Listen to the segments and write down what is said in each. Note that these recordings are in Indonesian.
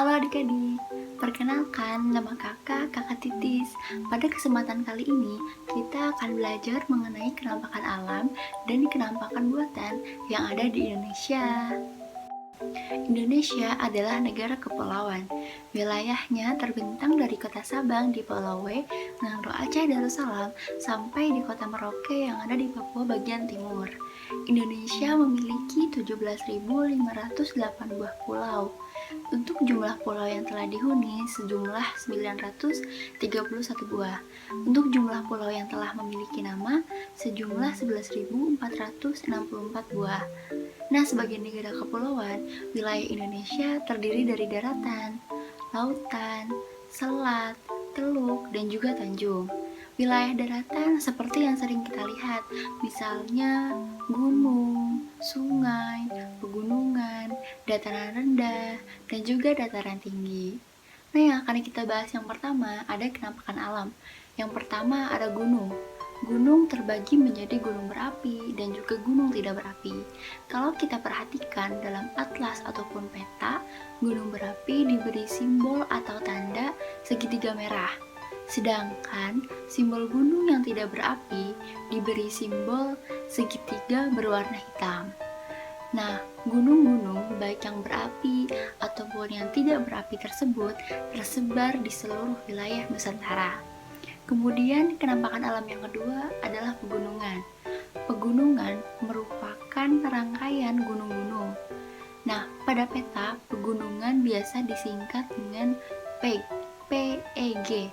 Halo adik-adik, perkenalkan nama kakak Titis. Pada kesempatan kali ini, kita akan belajar mengenai kenampakan alam dan kenampakan buatan yang ada di Indonesia. Indonesia adalah negara kepulauan. Wilayahnya terbentang dari kota Sabang di Pulau W, Nangro Aceh Darussalam, sampai di kota Merauke yang ada di Papua bagian timur. Indonesia memiliki 17.508 buah pulau. Untuk jumlah pulau yang telah dihuni sejumlah 931 buah. Untuk jumlah pulau yang telah memiliki nama sejumlah 11.464 buah. Nah, sebagai negara kepulauan, wilayah Indonesia terdiri dari daratan, lautan, selat, teluk, dan juga tanjung. Wilayah daratan seperti yang sering kita lihat, misalnya gunung, sungai, pegunungan, dataran rendah, dan juga dataran tinggi. Nah, yang akan kita bahas yang pertama ada kenampakan alam. Yang pertama ada gunung. Gunung terbagi menjadi gunung berapi dan juga gunung tidak berapi. Kalau kita perhatikan dalam atlas ataupun peta, gunung berapi diberi simbol atau tanda segitiga merah. Sedangkan simbol gunung yang tidak berapi diberi simbol segitiga berwarna hitam. Nah, gunung-gunung baik yang berapi ataupun yang tidak berapi tersebut tersebar di seluruh wilayah Nusantara. Kemudian kenampakan alam yang kedua adalah pegunungan. Pegunungan merupakan rangkaian gunung-gunung. Nah, pada peta, pegunungan biasa disingkat dengan PEG.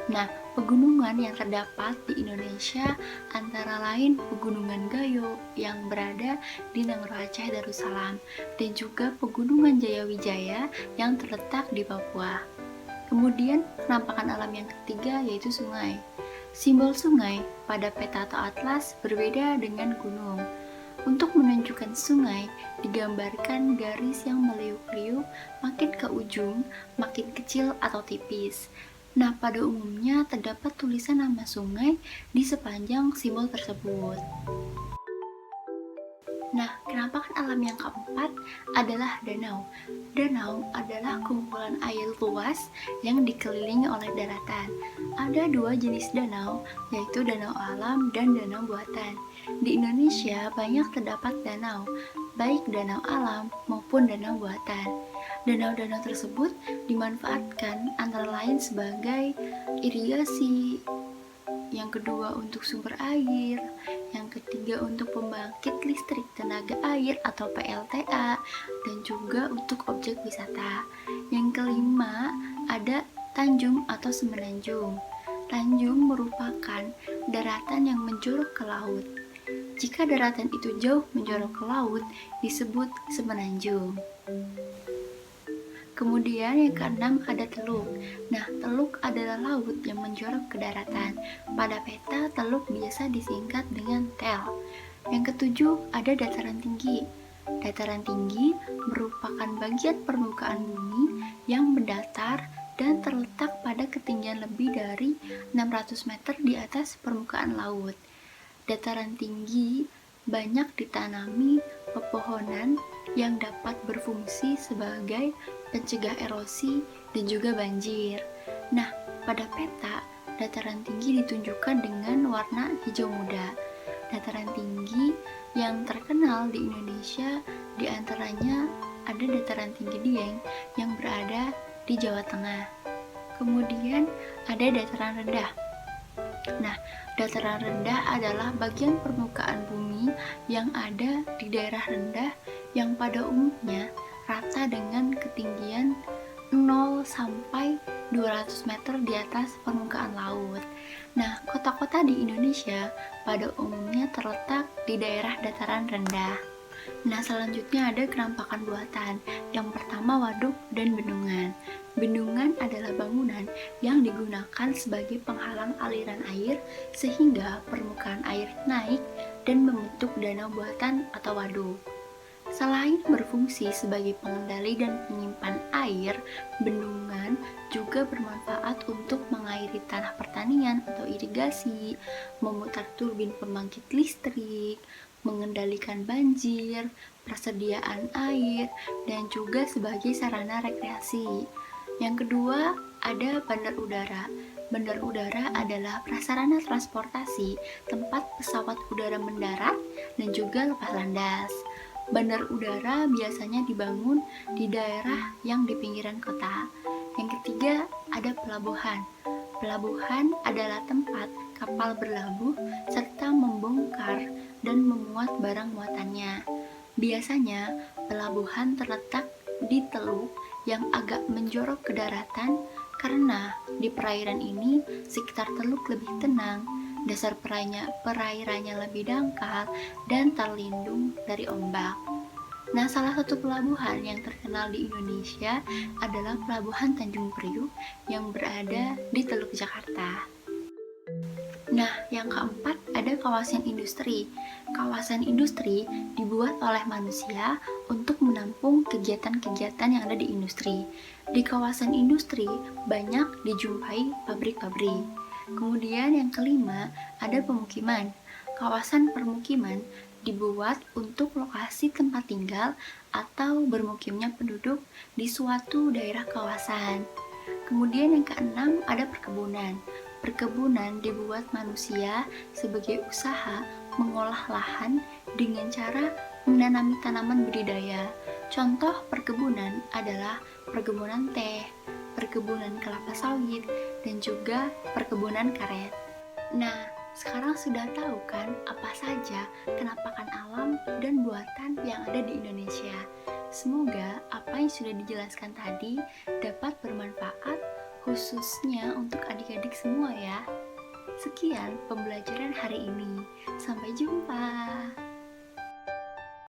Nah, pegunungan yang terdapat di Indonesia antara lain Pegunungan Gayo yang berada di Nangro Aceh Darussalam dan juga Pegunungan Jayawijaya yang terletak di Papua. Kemudian penampakan alam yang ketiga yaitu sungai. Simbol sungai pada peta atau atlas berbeda dengan gunung. Untuk menunjukkan sungai digambarkan garis yang meliuk-liuk makin ke ujung, makin kecil atau tipis. Nah, pada umumnya terdapat tulisan nama sungai di sepanjang simbol tersebut. Nah, kenampakan alam yang keempat adalah danau. Danau adalah kumpulan air luas yang dikelilingi oleh daratan. Ada dua jenis danau, yaitu danau alam dan danau buatan. Di Indonesia banyak terdapat danau, baik danau alam maupun danau buatan. Danau-danau tersebut dimanfaatkan antara lain sebagai irigasi, yang kedua untuk sumber air, yang ketiga untuk pembangkit listrik tenaga air atau PLTA, dan juga untuk objek wisata. Yang kelima ada tanjung atau semenanjung. Tanjung merupakan daratan yang menjorok ke laut. Jika daratan itu jauh menjorok ke laut, disebut semenanjung. Kemudian yang keenam ada teluk. Nah, teluk adalah laut yang menjorok ke daratan. Pada peta, teluk biasa disingkat dengan tel. Yang ketujuh ada dataran tinggi. Dataran tinggi merupakan bagian permukaan bumi yang mendatar dan terletak pada ketinggian lebih dari 600 meter di atas permukaan laut. Dataran tinggi banyak ditanami pepohonan yang dapat berfungsi sebagai pencegah erosi dan juga banjir. Nah, pada peta, dataran tinggi ditunjukkan dengan warna hijau muda. Dataran tinggi yang terkenal di Indonesia diantaranya ada dataran tinggi Dieng yang berada di Jawa Tengah. Kemudian ada dataran rendah. Nah, dataran rendah adalah bagian permukaan bumi yang ada di daerah rendah yang pada umumnya rata dengan ketinggian 0 sampai 200 meter di atas permukaan laut. Nah, kota-kota di Indonesia pada umumnya terletak di daerah dataran rendah. Nah, selanjutnya ada kenampakan buatan. Yang pertama waduk dan bendungan. Bendungan adalah bangunan yang digunakan sebagai penghalang aliran air sehingga permukaan air naik dan membentuk danau buatan atau waduk. Selain berfungsi sebagai pengendali dan penyimpan air, bendungan juga bermanfaat untuk mengairi tanah pertanian atau irigasi, memutar turbin pembangkit listrik, mengendalikan banjir, persediaan air, dan juga sebagai sarana rekreasi. Yang kedua, ada bandar udara. Bandar udara adalah prasarana transportasi tempat pesawat udara mendarat dan juga lepas landas. Bandar udara biasanya dibangun di daerah yang di pinggiran kota. Yang ketiga, ada pelabuhan. Pelabuhan adalah tempat kapal berlabuh serta membongkar dan memuat barang muatannya. Biasanya, pelabuhan terletak di teluk yang agak menjorok ke daratan karena di perairan ini sekitar teluk lebih tenang, dasar perairannya lebih dangkal dan terlindung dari ombak. Nah, salah satu pelabuhan yang terkenal di Indonesia adalah Pelabuhan Tanjung Priuk yang berada di Teluk Jakarta. Nah, yang keempat ada kawasan industri. Kawasan industri dibuat oleh manusia untuk menampung kegiatan-kegiatan yang ada di industri. Di kawasan industri banyak dijumpai pabrik-pabrik. Kemudian yang kelima ada pemukiman. Kawasan permukiman dibuat untuk lokasi tempat tinggal atau bermukimnya penduduk di suatu daerah kawasan. Kemudian yang keenam ada perkebunan. Perkebunan dibuat manusia sebagai usaha mengolah lahan dengan cara menanami tanaman budidaya. Contoh perkebunan adalah perkebunan teh, perkebunan kelapa sawit, dan juga perkebunan karet. Nah, sekarang sudah tahu kan apa saja kenampakan alam dan buatan yang ada di Indonesia. Semoga apa yang sudah dijelaskan tadi dapat bermanfaat khususnya untuk adik-adik semua ya. Sekian pembelajaran hari ini. Sampai jumpa.